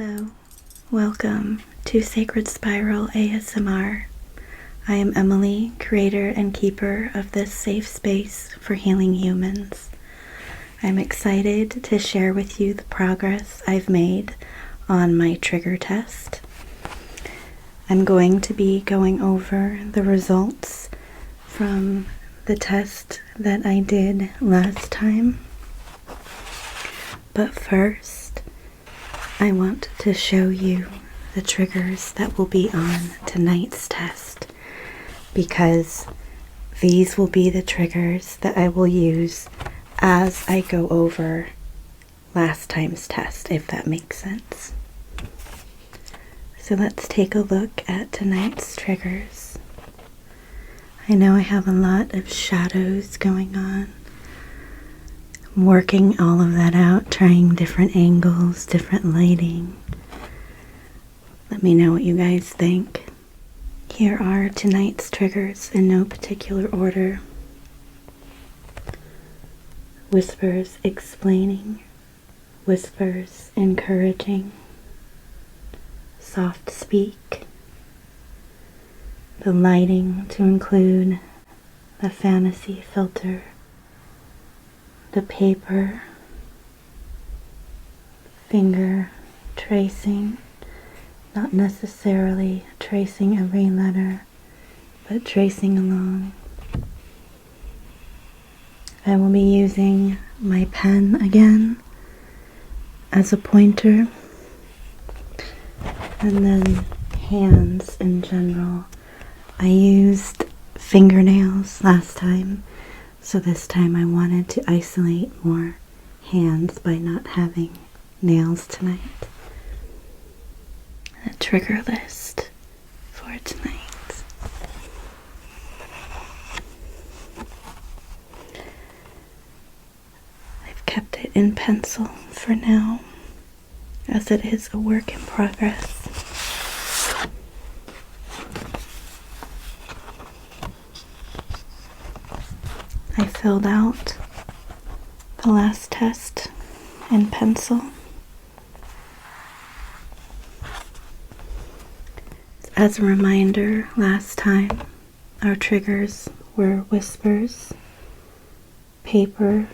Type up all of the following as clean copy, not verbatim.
Hello, welcome to Sacred Spiral ASMR. I am Emily, creator and keeper of this safe space for healing humans. I'm excited to share with you the progress I've made on my trigger test. I'm going to be going over the results from the test that I did last time. But first, I want to show you the triggers that will be on tonight's test, because these will be the triggers that I will use as I go over last time's test, if that makes sense. So let's take a look at tonight's triggers. I know I have a lot of shadows going on. I'm working all of that out, trying different angles, different lighting. Let me know what you guys think. Here are tonight's triggers in no particular order. Whispers explaining, whispers encouraging, soft speak, the lighting to include the fantasy filter, the paper, finger tracing, not necessarily tracing every letter, but tracing along. I will be using my pen again as a pointer, and then hands in general. I used fingernails last time, so this time I wanted to isolate more hands by not having nails tonight. A trigger list for tonight. I've kept it in pencil for now, as it is a work in progress. I filled out the last test in pencil. As a reminder, last time our triggers were whispers, paper,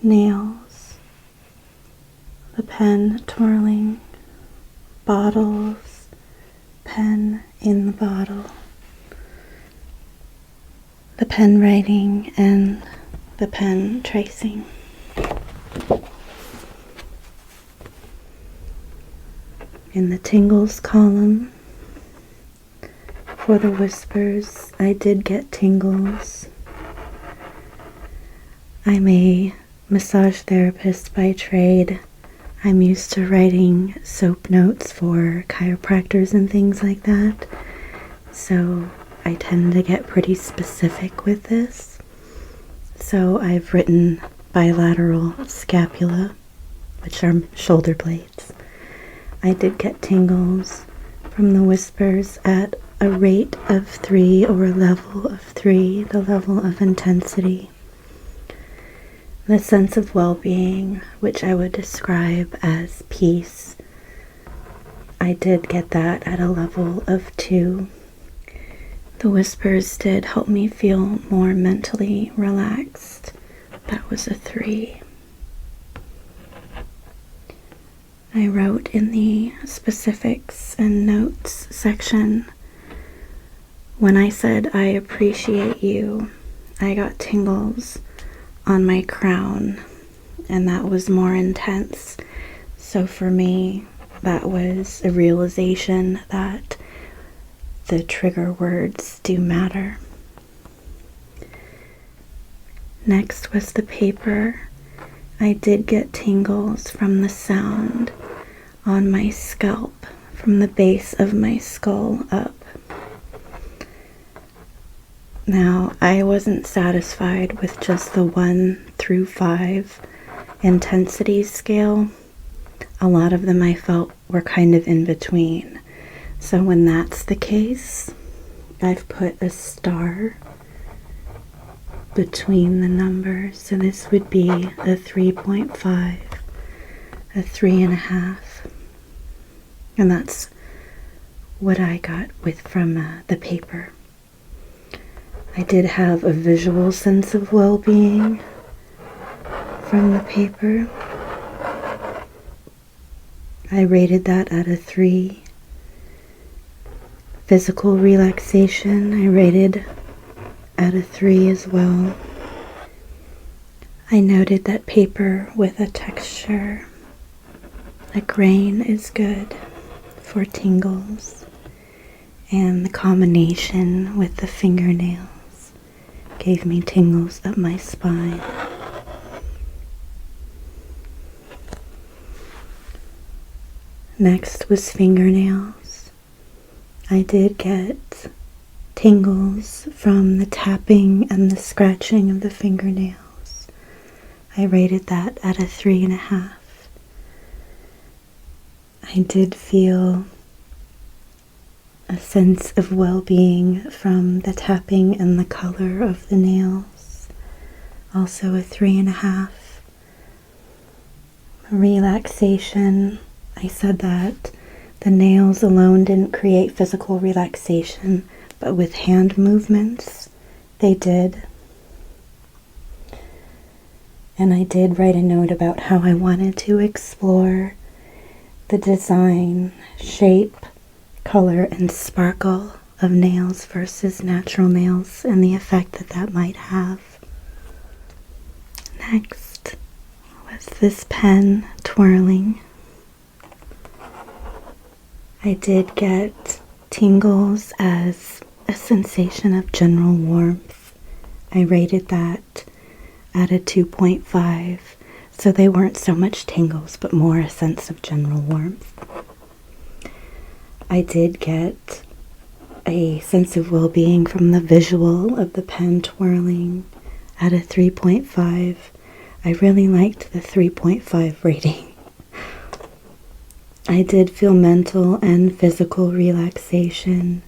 nails, the pen twirling, bottles, pen in the bottle, the pen writing, and the pen tracing. In the tingles column, for the whispers, I did get tingles. I'm a massage therapist by trade. I'm used to writing soap notes for chiropractors and things like that, so I tend to get pretty specific with this. So I've written bilateral scapula, which are shoulder blades. I did get tingles from the whispers at a rate of 3, or a level of 3, the level of intensity. The sense of well-being, which I would describe as peace, I did get that at a level of 2. The whispers did help me feel more mentally relaxed. That was a 3. I wrote in the specifics and notes section, when I said I appreciate you, I got tingles on my crown, and that was more intense. So for me, that was a realization that the trigger words do matter. Next was the paper. I did get tingles from the sound on my scalp, from the base of my skull up. Now, I wasn't satisfied with just the 1 through 5 intensity scale. A lot of them I felt were kind of in between. So when that's the case, I've put a star between the numbers. So this would be a 3.5, a 3.5, And that's what I got from the paper. I did have a visual sense of well-being from the paper. I rated that out of 3. Physical relaxation, I rated out of 3 as well. I noted that paper with a texture, a grain, is good for tingles, and the combination with the fingernails gave me tingles up my spine. Next was fingernails. I did get tingles from the tapping and the scratching of the fingernails. I rated that at a 3.5. I did feel a sense of well-being from the tapping and the color of the nails. Also a 3.5. Relaxation. I said that the nails alone didn't create physical relaxation, but with hand movements, they did. And I did write a note about how I wanted to explore the design, shape, color, and sparkle of nails versus natural nails and the effect that that might have. Next was this pen twirling. I did get tingles as a sensation of general warmth. I rated that at a 2.5, so they weren't so much tingles, but more a sense of general warmth. I did get a sense of well-being from the visual of the pen twirling at a 3.5. I really liked the 3.5 rating. I did feel mental and physical relaxation,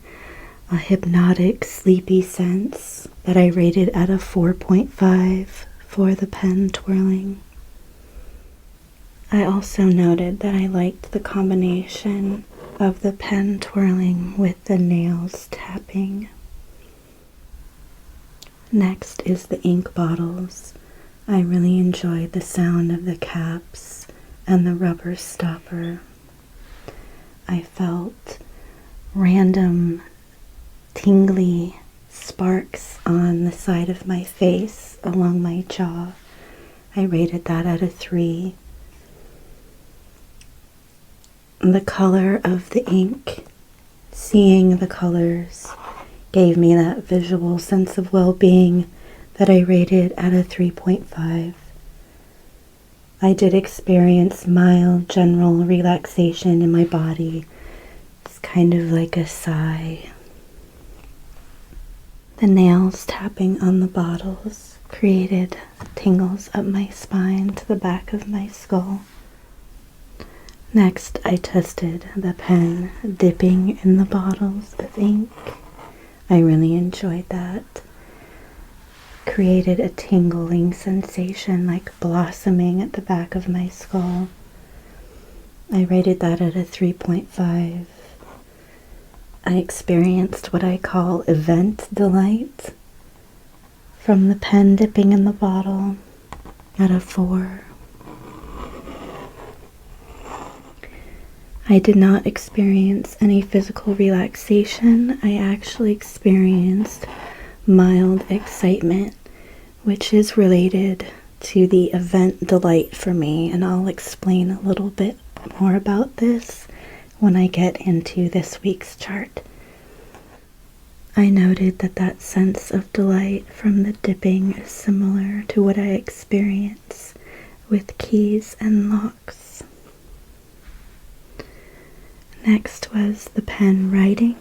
a hypnotic, sleepy sense that I rated at a 4.5 for the pen twirling. I also noted that I liked the combination of the pen twirling with the nails tapping. Next is the ink bottles. I really enjoyed the sound of the caps and the rubber stopper. I felt random tingly sparks on the side of my face along my jaw. I rated that at a 3. The color of the ink, seeing the colors, gave me that visual sense of well-being that I rated at a 3.5. I did experience mild general relaxation in my body. It's kind of like a sigh. The nails tapping on the bottles created tingles up my spine to the back of my skull. Next, I tested the pen dipping in the bottles of ink. I really enjoyed that. Created a tingling sensation like blossoming at the back of my skull. I rated that at a 3.5. I experienced what I call event delight from the pen dipping in the bottle at a 4. I did not experience any physical relaxation. I actually experienced mild excitement, which is related to the event delight for me, and I'll explain a little bit more about this when I get into this week's chart. I noted that that sense of delight from the dipping is similar to what I experience with keys and locks. Next was the pen writing.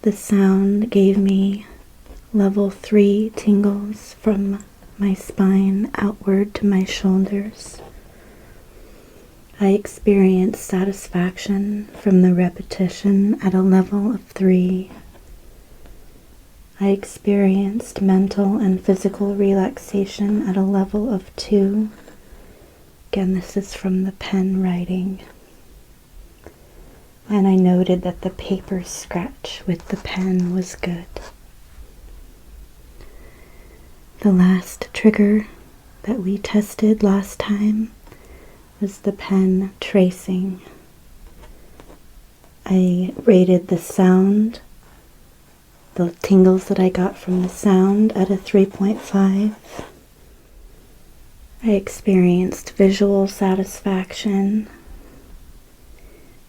The sound gave me level 3 tingles from my spine outward to my shoulders. I experienced satisfaction from the repetition at a level of 3. I experienced mental and physical relaxation at a level of 2. Again, this is from the pen writing. and I noted that the paper scratch with the pen was good. The last trigger that we tested last time was the pen tracing. I rated the sound, the tingles that I got from the sound, at a 3.5. I experienced visual satisfaction.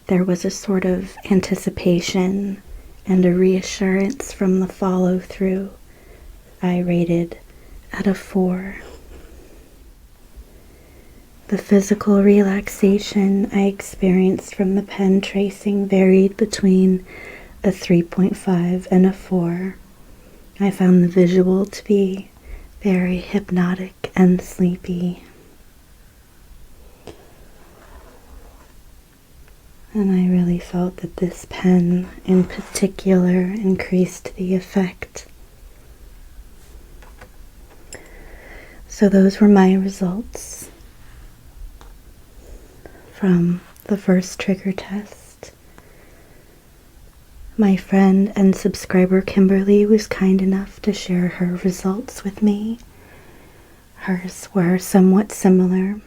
There was a sort of anticipation and a reassurance from the follow-through. I rated at a 4. The physical relaxation I experienced from the pen tracing varied between a 3.5 and a 4. I found the visual to be very hypnotic and sleepy. And I really felt that this pen in particular increased the effect. So those were my results from the first trigger test. My friend and subscriber Kimberly was kind enough to share her results with me. Hers were somewhat similar.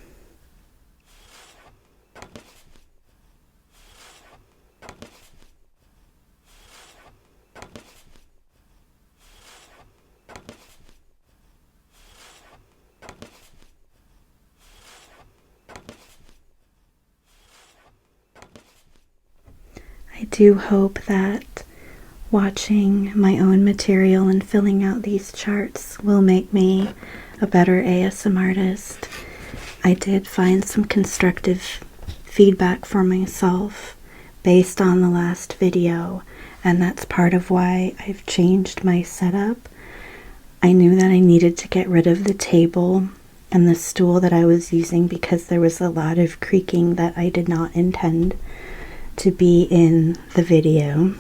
I do hope that watching my own material and filling out these charts will make me a better ASM artist. I did find some constructive feedback for myself based on the last video, and that's part of why I've changed my setup. I knew that I needed to get rid of the table and the stool that I was using because there was a lot of creaking that I did not intend to be in the video.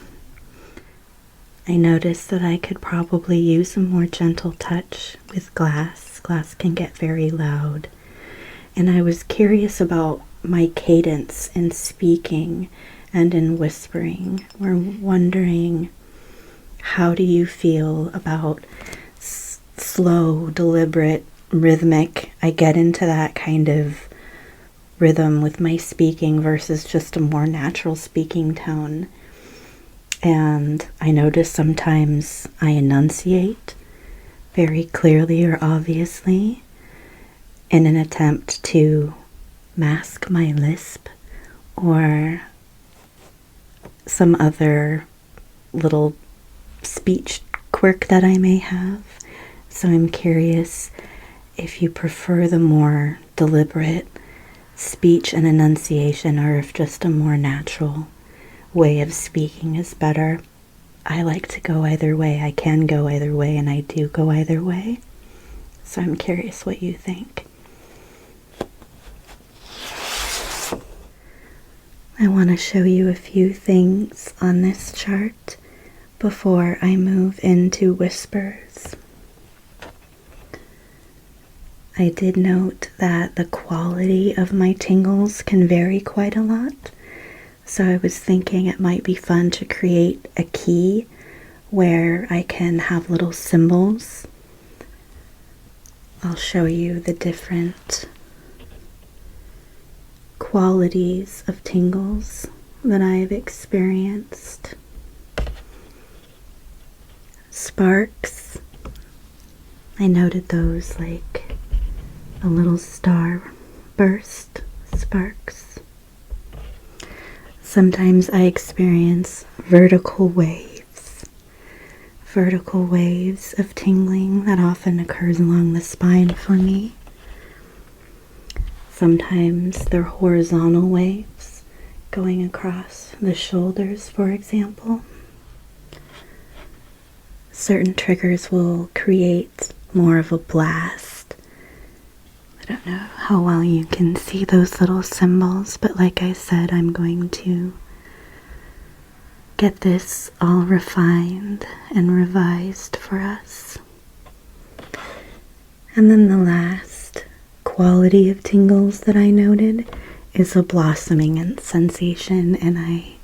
I noticed that I could probably use a more gentle touch with glass. Glass can get very loud. And I was curious about my cadence in speaking and in whispering. We're wondering, how do you feel about slow, deliberate, rhythmic? I get into that kind of rhythm with my speaking versus just a more natural speaking tone. And I notice sometimes I enunciate very clearly or obviously in an attempt to mask my lisp or some other little speech quirk that I may have. So I'm curious if you prefer the more deliberate speech and enunciation, or if just a more natural way of speaking is better. I like to go either way. I can go either way, and I do go either way. So I'm curious what you think. I want to show you a few things on this chart before I move into whispers. I did note that the quality of my tingles can vary quite a lot, so I was thinking it might be fun to create a key where I can have little symbols. I'll show you the different qualities of tingles that I've experienced. Sparks, I noted those like a little star burst, sparks. Sometimes I experience vertical waves of tingling that often occurs along the spine for me. Sometimes they're horizontal waves going across the shoulders, for example. Certain triggers will create more of a blast. I don't know how well you can see those little symbols, but like I said, I'm going to get this all refined and revised for us. And then the last quality of tingles that I noted is a blossoming sensation, and I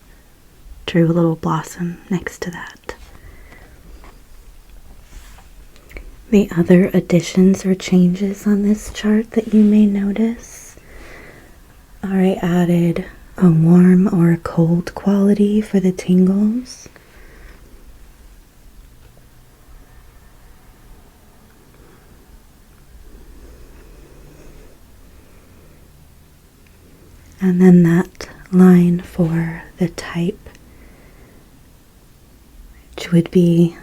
drew a little blossom next to that. The other additions or changes on this chart that you may notice are I added a warm or a cold quality for the tingles. And then that line for the type, which would be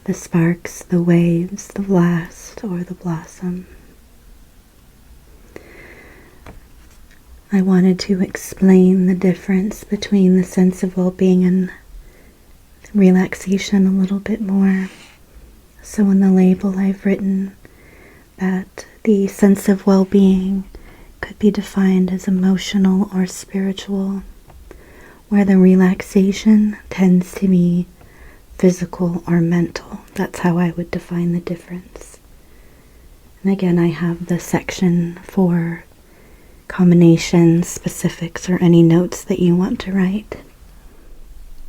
the sparks, the waves, the blast, or the blossom. I wanted to explain the difference between the sense of well-being and relaxation a little bit more. So in the label I've written that the sense of well-being could be defined as emotional or spiritual, where the relaxation tends to be physical or mental. That's how I would define the difference. And again, I have the section for combinations, specifics, or any notes that you want to write.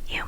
You